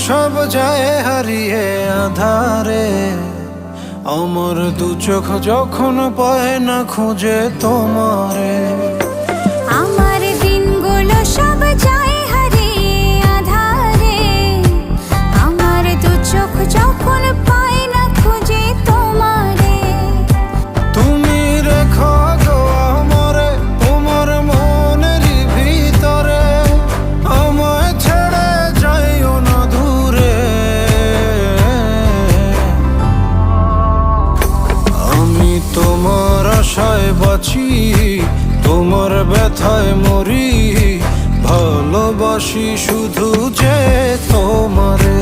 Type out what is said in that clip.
সব যায় হারিয়ে আধারে, আমার দু চোখ যখন পায় না খুঁজে তোমারে। আমার দিনগুলো সব যায় হারিয়ে আঁধারে, আমার দু চোখ যখন পায় না খুঁজে তোমারে। তুমি রেখো গো আমারে তোমার মনের ভিতরে, আমায় ছেড়ে যাইও না দূরে। আমি তোমার আশায় বাঁচি, তোমার ব্যথায় মরি, ভালোবাসি শুধু যে তোমারে।